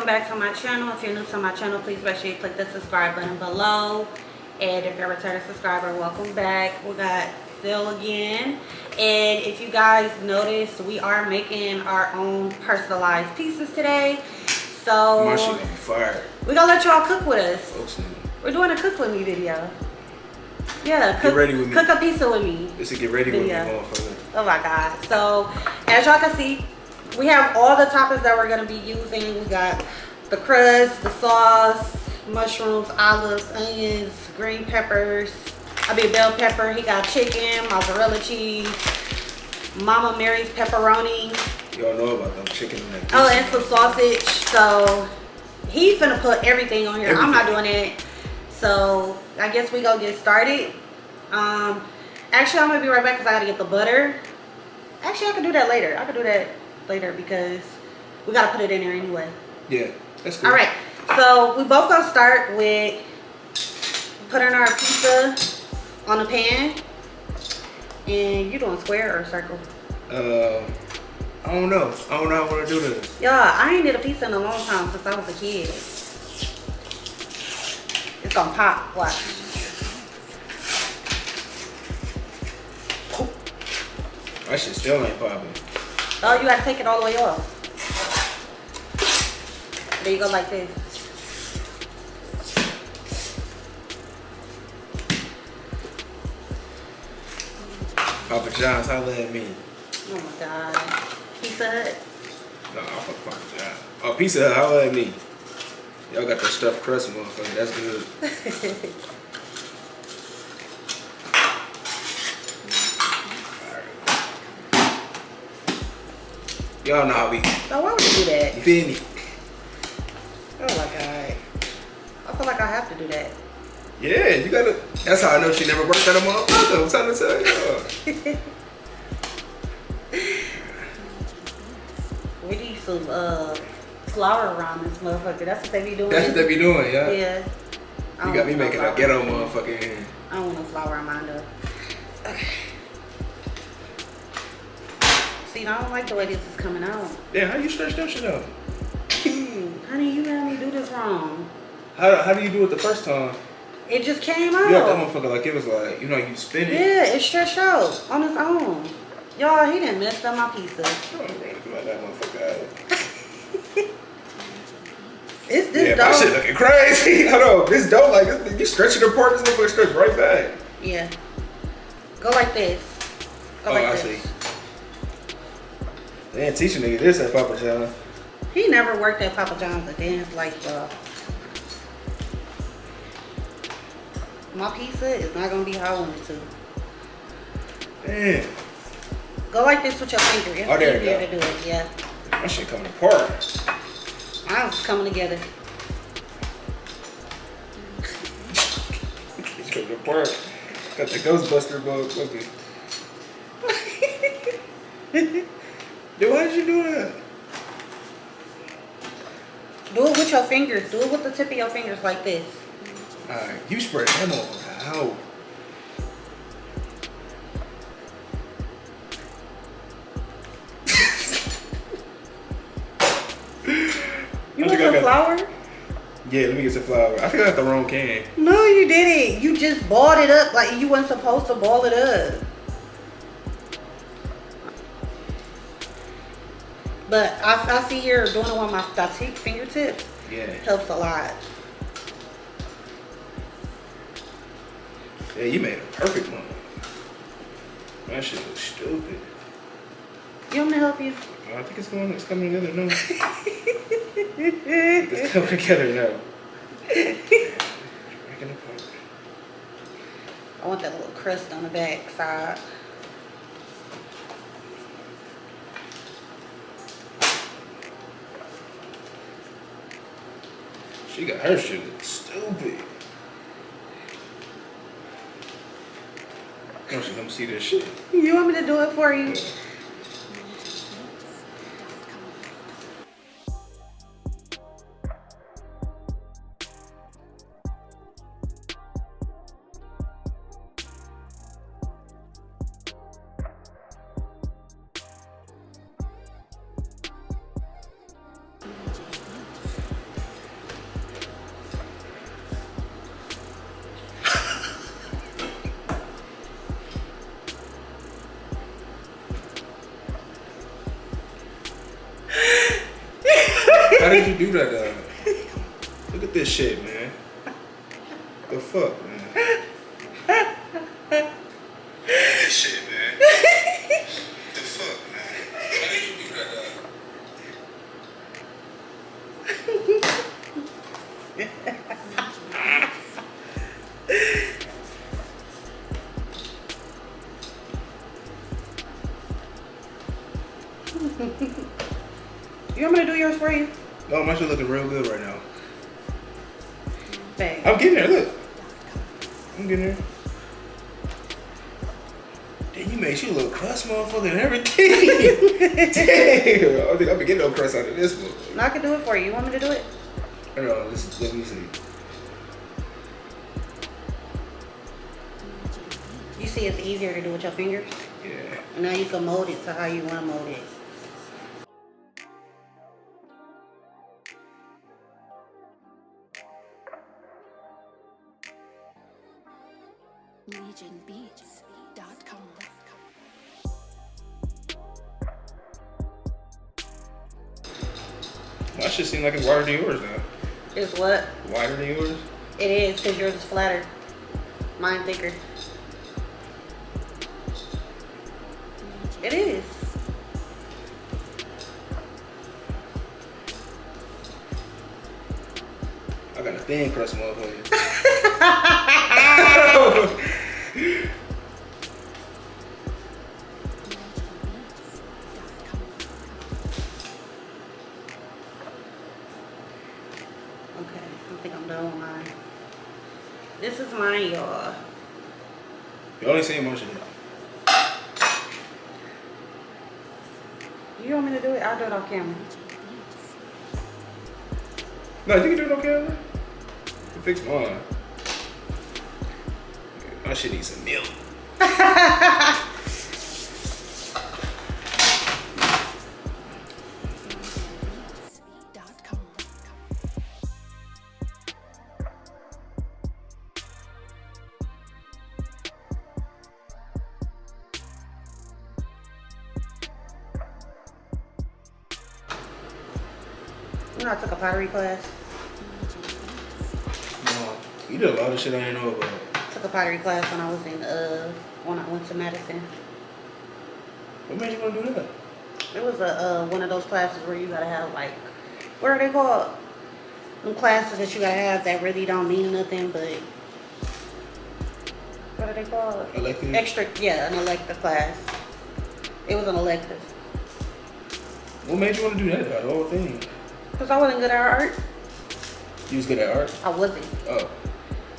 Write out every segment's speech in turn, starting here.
back to my channel. If you're new to my channel, please make sure you click the subscribe button below. And if you're a returning subscriber, welcome back. We got Phil again. And if you guys notice, we are making our own personalized pieces today. So my shit gonna be fire. We're gonna let y'all cook with us. Folks, we're doing a cook with me video. Yeah, get ready with me. Cook a pizza with me. This is get ready video. With me, motherfucker. Oh my god. So as y'all can see, we have all the toppings that we're gonna be using. We got the crust, the sauce, mushrooms, olives, onions, green peppers, bell pepper. He got chicken, mozzarella cheese, Mama Mary's pepperoni. Y'all know about them chicken and that pizza. Oh, and some sausage. So he finna put everything on here. I'm not doing it. So I guess we gonna get started. Actually, I'm gonna be right back because I gotta get the butter. Actually, I can do that later. I can do that later because we gotta put it in there anyway. Yeah, that's good. All right, so we both gonna start with putting our pizza on the pan. And you doing square or circle? I don't know. I don't know how I want to do this. Yeah, I ain't did a pizza in a long time since I was a kid. It's gonna pop. Watch. That shit still ain't popping. Oh, you gotta take it all the way off. There you go, like this. Papa John's, holla at me. Oh my god. Pizza Hut. No, I'm fuck Papa John. Oh, Pizza Hut, holla at me. Y'all got that stuffed crust, motherfucker. That's good. Y'all know how we. Oh, why would you do that? You feel me? Oh my god. I feel like I have to do that. Yeah, you gotta. That's how I know she never worked at a motherfucker. I'm trying to tell y'all. We need some flour around this motherfucker. That's what they be doing. That's what they be doing, yeah? Yeah. You got me making a ghetto motherfucker in here. I don't want no flour on mine though. Okay. See, I don't like the way this is coming out. Yeah, how you stretch that shit out? Honey, you had me do this wrong. How do you do it the first time? It just came out. You got that motherfucker like it was like, you know, you spin it. Yeah, it stretched out on its own. Y'all, he done messed up my pizza. Oh, I'm ready to come out that motherfucker out. It's this yeah, dough. my shit looking crazy. I know, this dough, like, you stretch it apart, this motherfucker stretch right back. Yeah. Go like this. Go like this. I see. They ain't teaching nigga this at Papa John. He never worked at Papa John's a day in his life, bro. My pizza is not gonna be how I want it to. Damn. Go like this with your finger. It's there easier you to do it, yeah. That shit coming apart. Mine's coming together. It's coming apart. Got the Ghostbuster motherfucker. Dude, why did you do that? Do it with your fingers. Do it with the tip of your fingers like this. Alright, you spread that motherfucker out. You want some flour? Yeah, let me get some flour. I think I got the wrong can. No, you didn't. You just balled it up like you weren't supposed to ball it up. But I see here doing it with my fingertips. Yeah. Helps a lot. Yeah, you made a perfect one. That shit was stupid. You want me to help you? I think it's coming together now. It's coming together now. Breaking apart. I want that little crust on the back side. She got her shit stupid. I want you to come see this shit. You want me to do it for you? Why did you do that, dog? Look at this shit, man. The fuck, man. This shit, man. The fuck, man. Why did you do that, dog? You want me to do yours for you? No, my shit looking real good right now. Babe. I'm getting there, look. I'm getting there. Damn, you made you a little crust motherfucker and everything. Damn, I don't think I've been getting no crust out of this one. No, I can do it for you. You want me to do it? I don't know, let me see. You see it's easier to do with your fingers? Yeah. And now you can mold it to how you want to mold it. LegionBeats.com. My shit seems like it's wider than yours now. It's what? Wider than yours? It is, because yours is flatter. Mine thicker. It is. I got a thin crust motherfucker. Okay, I think I'm done with mine. This is mine, y'all. You only seen my shit. You want me to do it? I'll do it off camera. No, you can do it on camera. You can fix mine. My shit needs some milk. LegionBeats.com. You know I took a pottery class. No, you did a lot of shit I didn't know about. Took a pottery class when I was in when I went to Madison. What made you want to do that? It was a one of those classes where you gotta have like, what are they called? Them classes that you gotta have that really don't mean nothing, but what are they called? Elective? Extra, yeah, an elective class. It was an elective. What made you want to do that, though, the whole thing? Cause I wasn't good at art. You was good at art? I wasn't. Oh.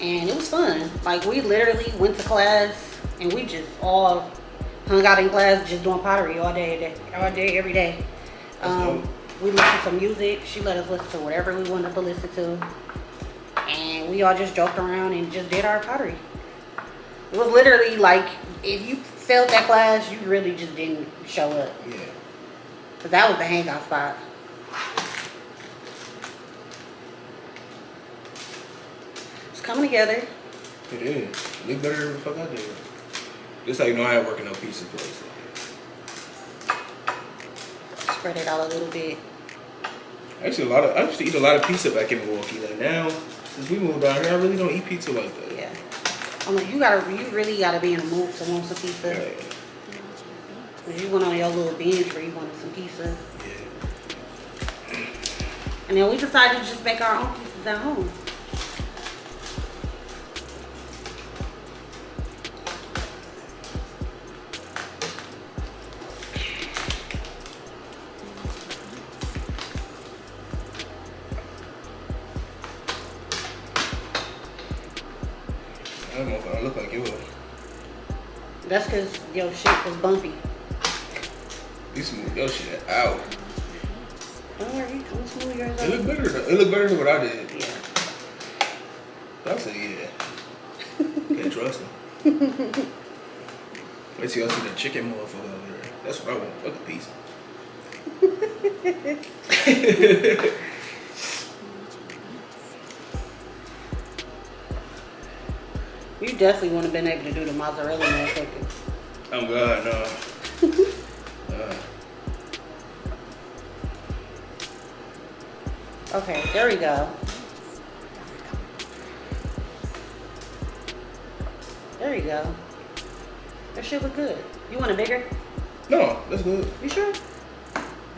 And it was fun. Like we literally went to class and we just all hung out in class just doing pottery all day, every day. That's dope. We listened to music. She let us listen to whatever we wanted to listen to. And we all just joked around and just did our pottery. It was literally like, if you failed that class, you really just didn't show up. Yeah. Cause that was the hangout spot. It's coming together. It is. It look better than the fuck I did. Just like, you know, I ain't working no pizza place. Spread it out a little bit. I used to eat a lot of pizza back in Milwaukee. Like now, since we moved down here, I really don't eat pizza like that. Yeah. I'm like, you really gotta be in the mood to want some pizza. Right. Cause you went on your little binge where you wanted some pizza. Yeah. And then we decided to just make our own pizzas at home. That motherfucker look like yours. That's cause your shit was bumpy. You smooth your shit out. Don't worry, I'm smooth yours It look up. better though. It look better than what I did. Yeah. I said, yeah. Can't trust him. Wait till y'all see the chicken motherfucker over there. That's what I want. Fuck a piece. You definitely wouldn't have been able to do the mozzarella motherfucker. Oh God, no. Okay, there we go. There you go. That shit look good. You want it bigger? No, that's good. You sure?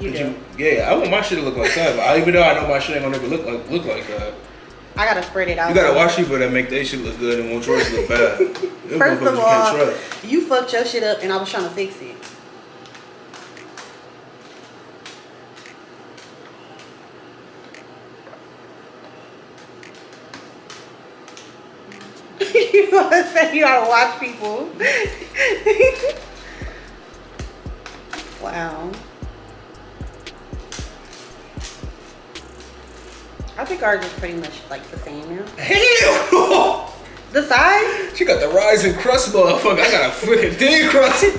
You Did do. Yeah, I want my shit to look like that. But even though I know my shit ain't gonna never look like that. I gotta spread it out. You gotta watch people that make their shit look good and want yours to look bad. Them First motherfuckers of you all, can't trust. you fucked your shit up and I was trying to fix it. You know what I'm saying? You gotta watch people. Wow. I think ours is pretty much like the same now. Hell no! The size? She got the rising crust motherfucker. I got a freaking thin crust. You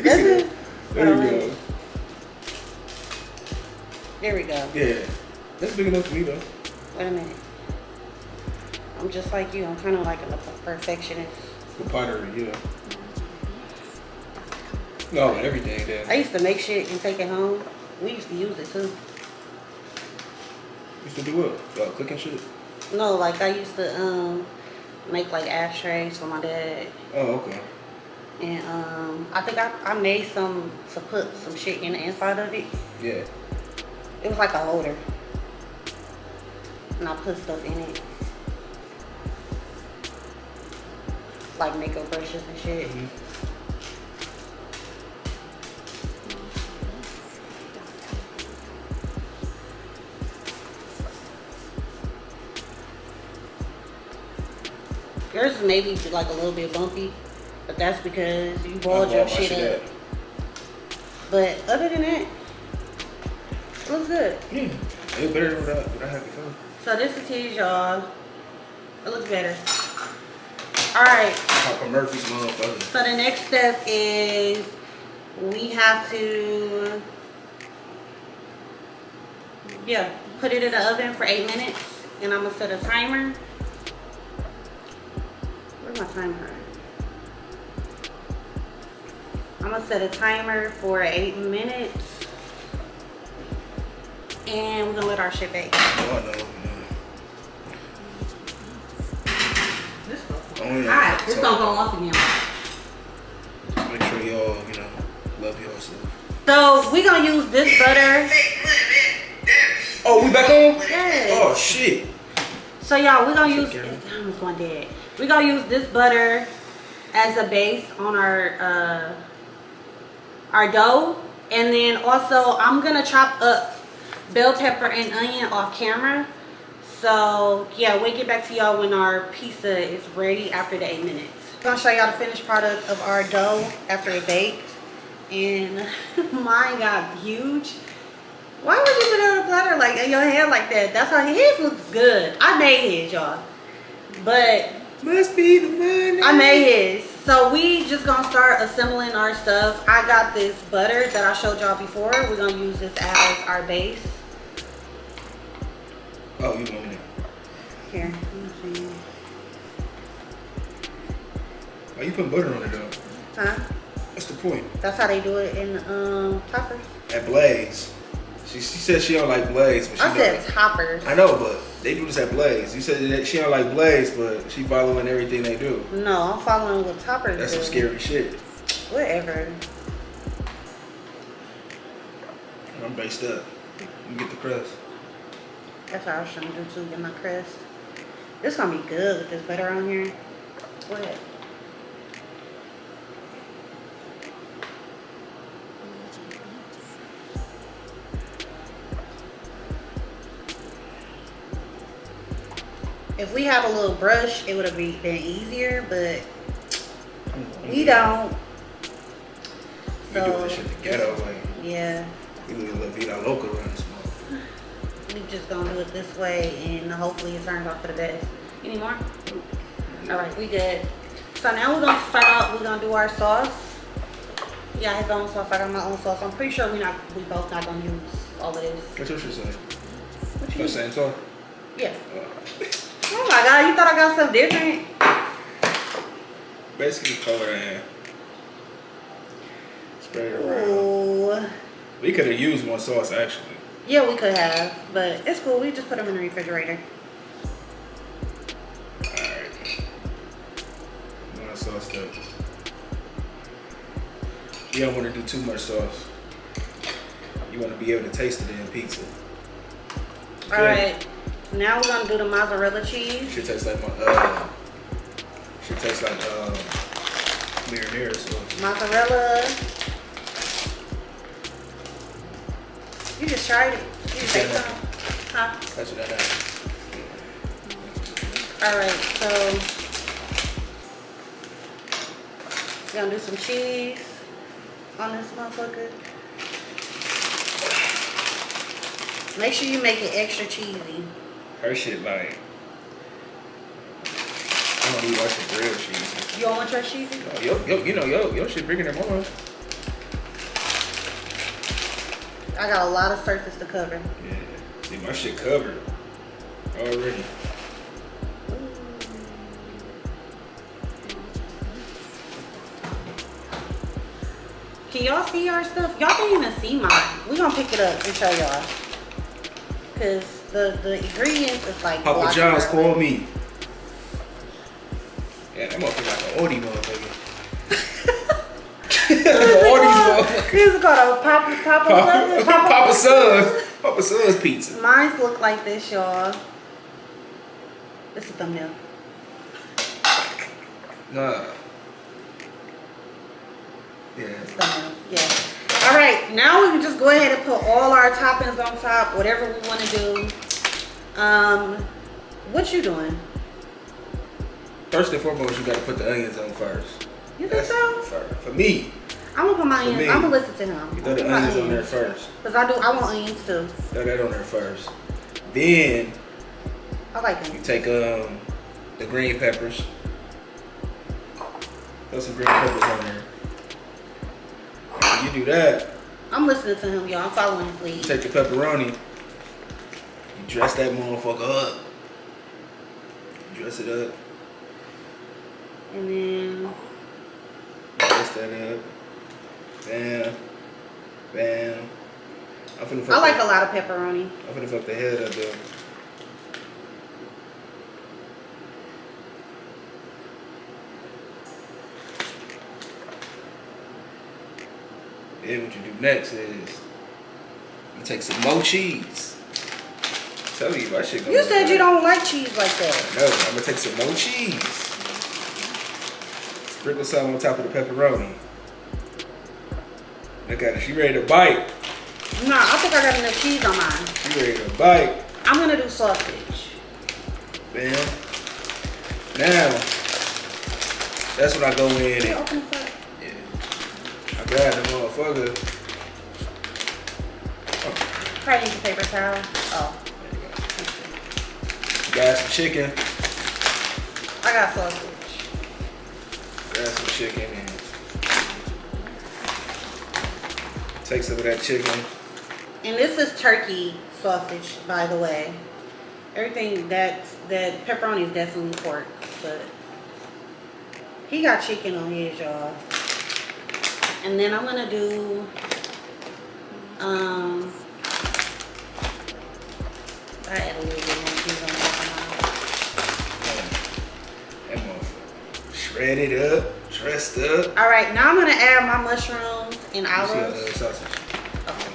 can Does see that. it? There you go. There we go. Yeah. That's big enough for me though. Wait a minute. I'm just like you. I'm kind of like a perfectionist. For pottery, yeah. No, everything then. I used to make shit and take it home. We used to use it too. Used to do what? Cooking shit? No, like I used to make like ashtrays for my dad. Oh, okay. And I think I made some to put some shit in the inside of it. Yeah. It was like a holder. And I put stuff in it. Like makeup brushes and shit. Mm-hmm. Yours is maybe like a little bit bumpy, but that's because you I boiled your love my shit up. up. But other than that, it looks good. Yeah. It's better than what I had before. So this is his, y'all. It looks better. Alright, Papa Murphy's motherfucker. so the next step is we have to, put it in the oven for 8 minutes. And I'm gonna set a timer. Where's my timer? I'm gonna set a timer for 8 minutes. And we're gonna let our shit bake. Oh, no. This goes. Oh, yeah. Alright, it's gonna go off again. Just make sure y'all, love yourself. So we're gonna use this butter. Oh, we back on? Yes. Oh, shit. So y'all, we're gonna use Karen. it's almost going dead. We're gonna use this butter as a base on our dough. And then also I'm gonna chop up bell pepper and onion off camera. So yeah, we'll get back to y'all when our pizza is ready after the 8 minutes. I'm gonna show y'all the finished product of our dough after it baked. And mine got huge. Why would you put it on a platter like in your hand like that? That's how his looks good. I made his, y'all. But Must be the money. I made his. So we just gonna start assembling our stuff. I got this butter that I showed y'all before. We're gonna use this as our base. Oh, you want me Here, let me see. Why you putting butter on it though? Huh? What's the point? That's how they do it in toppers. At Blaze. She said she don't like Blaze, but she I know said that. toppers. I know, but they do this at Blaze. You said that she don't like Blaze, but she following everything they do. No, I'm following what toppers That's do. some scary shit. Whatever. I'm based up. You get the crust. That's what I was trying to do too, get my crust. This gonna be good with this butter on here. Go ahead. If we had a little brush, it would have been easier, but we don't. We do this shit the ghetto way. Yeah, We live La Vida Loca around this motherfucker. we just gonna do it this way, and hopefully it turns out for the best. Any more? All right, we good. So now we're gonna start out. We're gonna do our sauce. He got his own sauce. I got my own sauce. I'm pretty sure we both not gonna use all of this. What's your shit say? What you The mean? same sauce? Yeah. Oh my God, you thought I got something different? Basically just color and spray it around. Ooh. We could have used more sauce actually. Yeah, we could have, but it's cool. We just put them in the refrigerator. Alright. My sauce up. You don't want to do too much sauce. You want to be able to taste it in pizza. All right. Now we're gonna do the mozzarella cheese. Should taste like marinara sauce. Mozzarella. You just tried it. You just ate some. Huh? That's what I have. All right. So we're gonna do some cheese on this motherfucker. Make sure you make it extra cheesy. Her shit like, I don't need watch the grilled cheese. You don't want your cheesy? Your shit bigger than mine. I got a lot of surface to cover. Yeah. See, my shit covered already. Can y'all see our stuff? Y'all can't even see mine. We're gonna pick it up and show y'all. Cause the ingredients is like Papa blocking John's our called way. me. Yeah, that motherfucker like an Audi motherfucker. This is called a Papa Son's. Papa Son's pizza. Mine look like this, y'all. This is the thumbnail. Nah. Yeah. It's the thumbnail. Yeah. All right, now we can just go ahead and put all our toppings on top, whatever we want to do. What you doing? First and foremost, you gotta put the onions on first. You think so? For me. I'm gonna put my For onions. me, I'm gonna listen to him. You throw the onions on there first. Cause I want onions too. Throw that on there first. Then I like you onions. take the green peppers. Throw some green peppers on there. When you do that, I'm listening to him, y'all. I'm following his you lead. take the pepperoni. You dress that motherfucker up. Dress it up. And then Dress that up. Bam. Bam. I'm finna fuck I like a lot of pepperoni. I'm finna fuck the head up though. Then what you do next is you take some more cheese. Tell you my shit gonna You be said you good. don't like cheese like that. No, I'm gonna take some more cheese. Sprinkle some on top of the pepperoni. Look at her, she ready to bite. Nah, I think I got enough cheese on mine. She ready to bite. I'm gonna do sausage. Bam. Now, that's when I go in Can you and open this up? I grab the motherfucker. Probably need a paper towel. Oh, There you go. Grab some chicken. I got sausage. Grab some chicken and take some of that chicken. And this is turkey sausage, by the way. Everything that pepperoni is definitely pork, but he got chicken on his, y'all. And then I'm gonna do I add a little bit more cheese on that. That motherfucker shredded up, dressed up. All right, now I'm gonna add my mushrooms and You see olives. sausage. Okay.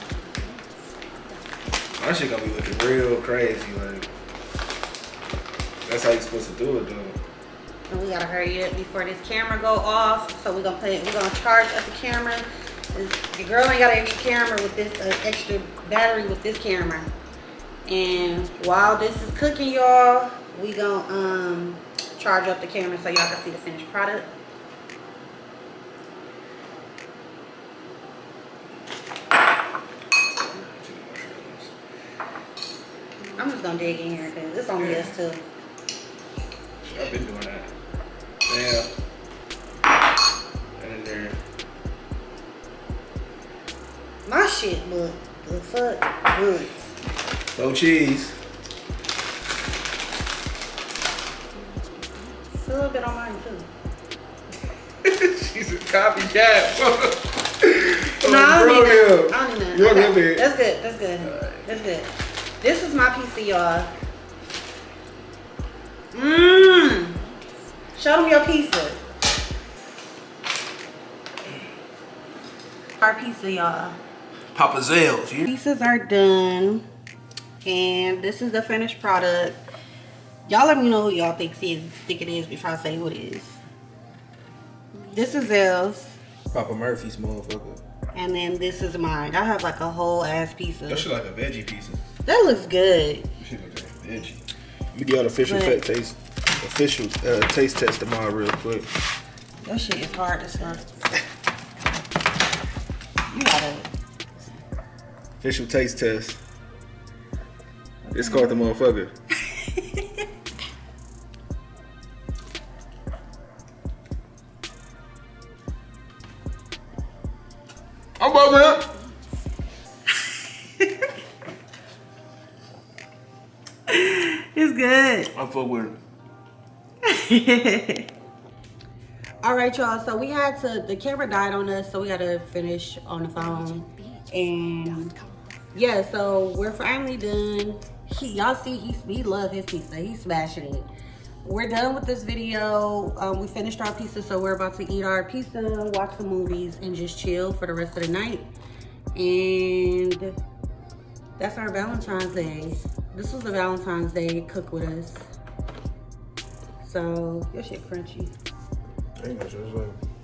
My shit gonna be looking real crazy. Like that's how you supposed to do it though. And we gotta hurry up before this camera go off. So we're gonna charge up the camera. The girl ain't got an extra camera with this extra battery with this camera. And while this is cooking, y'all, we gonna charge up the camera so y'all can see the finished product. I'm just gonna dig in here because it's only us two. I've been doing that. Yeah. And in there. My shit look the fuck good. No cheese. It's a little bit on mine too. She's a copycat. So No, I don't bro, need that. yeah. I don't need that. You want Okay. that big? That's good. That's good. That's good. This is my pizza, y'all. Mmm. Show them your pizza. Our pizza, y'all. Papa Zell's, you. Pieces are done. And this is the finished product. Y'all let me know who y'all think it is before I say who it is. This is Zell's. Papa Murphy's motherfucker. And then this is mine. I have like a whole ass pizza. That shit like a veggie pizza. That looks good. That shit look like veggie. Let me get an official But- taste test tomorrow real quick. That shit is hard as fuck. You gotta. Official taste test. It's called the motherfucker. I'm bugging up. It's good. I fuck with it. All right, y'all. So we had to. The camera died on us, so we had to finish on the phone. And yeah, so we're finally done. Y'all see, he loves his pizza. He's smashing it. We're done with this video. We finished our pizza, so we're about to eat our pizza, watch some movies, and just chill for the rest of the night. And that's our Valentine's Day. This was a Valentine's Day cook with us. So your shit crunchy.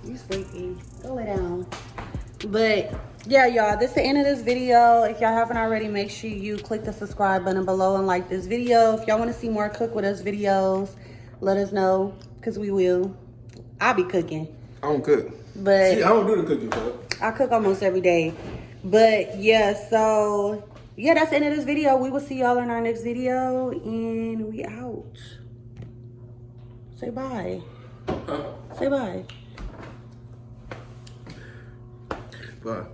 You sleepy. Go lay down. But yeah, y'all, this is the end of this video. If y'all haven't already, make sure you click the subscribe button below and like this video. If y'all want to see more cook with us videos, let us know, because we will. I'll be cooking. I don't cook. But See, I don't do the cooking part. I cook almost every day. But yeah, so yeah, that's the end of this video. We will see y'all in our next video, and we out. Say bye. Huh? Say bye. Bye.